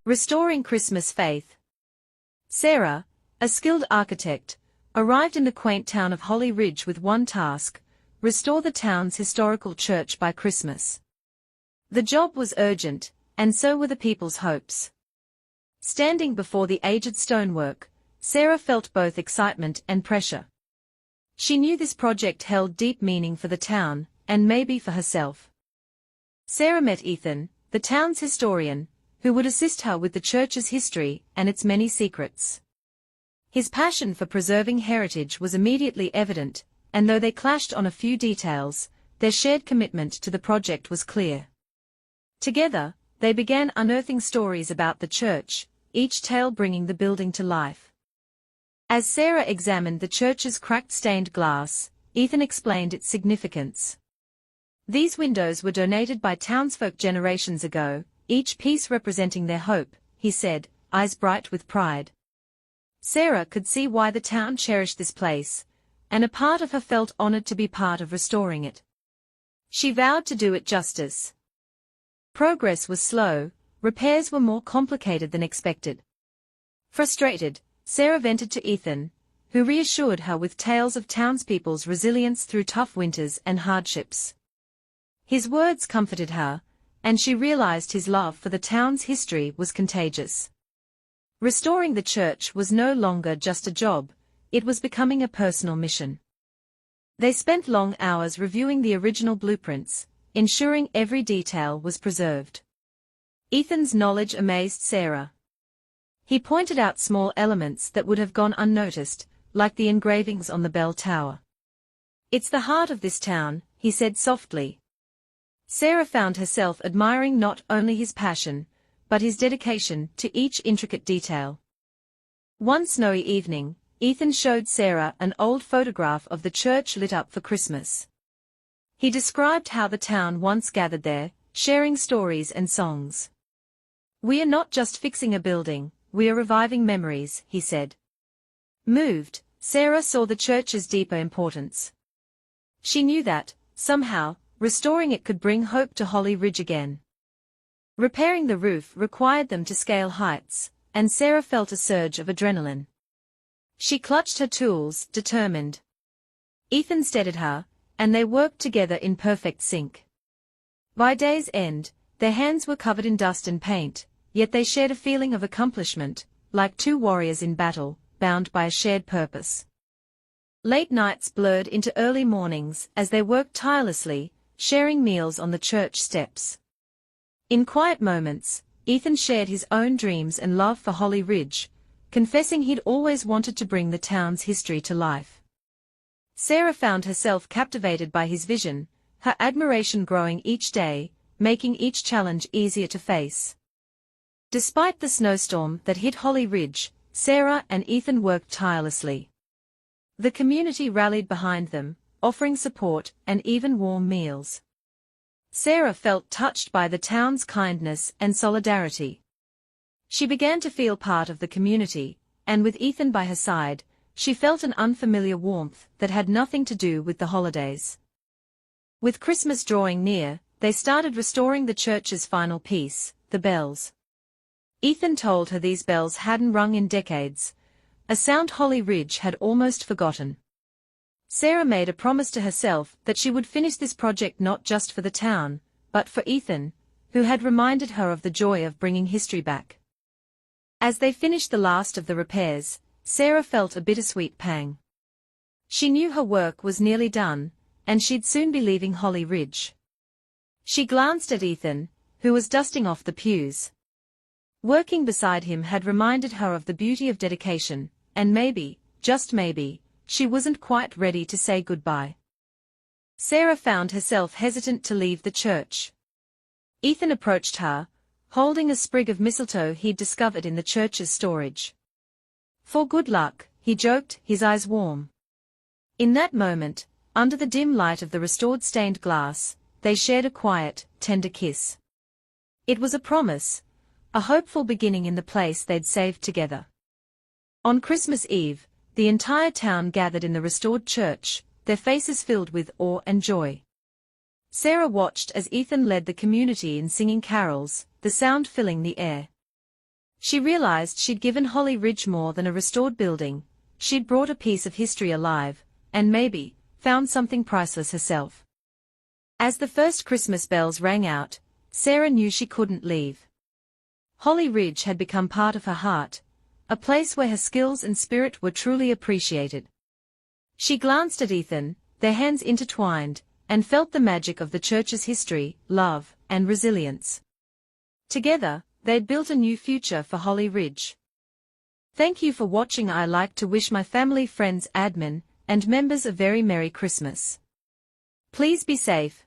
Restoring Christmas faith. Sarah, a skilled architect, arrived in the quaint town of Holly Ridge with one task: restore the town's historical church by Christmas. The job was urgent, and so were the people's hopes. Standing before the aged stonework, Sarah felt both excitement and pressure. She knew this project held deep meaning for the town, and maybe for herself. Sarah met Ethan, the town's historian, who would assist her with the church's history and its many secrets. His passion for preserving heritage was immediately evident, and though they clashed on a few details, their shared commitment to the project was clear. Together, they began unearthing stories about the church, each tale bringing the building to life. As Sarah examined the church's cracked stained glass, Ethan explained its significance. These windows were donated by townsfolk generations ago, each piece representing their hope, he said, eyes bright with pride. Sarah could see why the town cherished this place, and a part of her felt honored to be part of restoring it. She vowed to do it justice. Progress was slow, repairs were more complicated than expected. Frustrated, Sarah vented to Ethan, who reassured her with tales of townspeople's resilience through tough winters and hardships. His words comforted her, and she realized his love for the town's history was contagious. Restoring the church was no longer just a job, it was becoming a personal mission. They spent long hours reviewing the original blueprints, ensuring every detail was preserved. Ethan's knowledge amazed Sarah. He pointed out small elements that would have gone unnoticed, like the engravings on the bell tower. "It's the heart of this town," he said softly. Sarah found herself admiring not only his passion, but his dedication to each intricate detail. One snowy evening, Ethan showed Sarah an old photograph of the church lit up for Christmas. He described how the town once gathered there, sharing stories and songs. "We are not just fixing a building, we are reviving memories," he said. Moved, Sarah saw the church's deeper importance. She knew that, somehow, restoring it could bring hope to Holly Ridge again. Repairing the roof required them to scale heights, and Sarah felt a surge of adrenaline. She clutched her tools, determined. Ethan steadied her, and they worked together in perfect sync. By day's end, their hands were covered in dust and paint, yet they shared a feeling of accomplishment, like two warriors in battle, bound by a shared purpose. Late nights blurred into early mornings as they worked tirelessly, sharing meals on the church steps. In quiet moments, Ethan shared his own dreams and love for Holly Ridge, confessing he'd always wanted to bring the town's history to life. Sarah found herself captivated by his vision, her admiration growing each day, making each challenge easier to face. Despite the snowstorm that hit Holly Ridge, Sarah and Ethan worked tirelessly. The community rallied behind them, offering support and even warm meals. Sarah felt touched by the town's kindness and solidarity. She began to feel part of the community, and with Ethan by her side, she felt an unfamiliar warmth that had nothing to do with the holidays. With Christmas drawing near, they started restoring the church's final piece, the bells. Ethan told her these bells hadn't rung in decades, a sound Holly Ridge had almost forgotten. Sarah made a promise to herself that she would finish this project not just for the town, but for Ethan, who had reminded her of the joy of bringing history back. As they finished the last of the repairs, Sarah felt a bittersweet pang. She knew her work was nearly done, and she'd soon be leaving Holly Ridge. She glanced at Ethan, who was dusting off the pews. Working beside him had reminded her of the beauty of dedication, and maybe, just maybe, she wasn't quite ready to say goodbye. Sarah found herself hesitant to leave the church. Ethan approached her, holding a sprig of mistletoe he'd discovered in the church's storage. "For good luck," he joked, his eyes warm. In that moment, under the dim light of the restored stained glass, they shared a quiet, tender kiss. It was a promise, a hopeful beginning in the place they'd saved together. On Christmas Eve, the entire town gathered in the restored church, their faces filled with awe and joy. Sarah watched as Ethan led the community in singing carols, the sound filling the air. She realized she'd given Holly Ridge more than a restored building, she'd brought a piece of history alive, and maybe, found something priceless herself. As the first Christmas bells rang out, Sarah knew she couldn't leave. Holly Ridge had become part of her heart, a place where her skills and spirit were truly appreciated. She glanced at Ethan, their hands intertwined, and felt the magic of the church's history, love, and resilience. Together, they'd built a new future for Holly Ridge. Thank you for watching. I like to wish my family, friends, admin, and members a very Merry Christmas. Please be safe.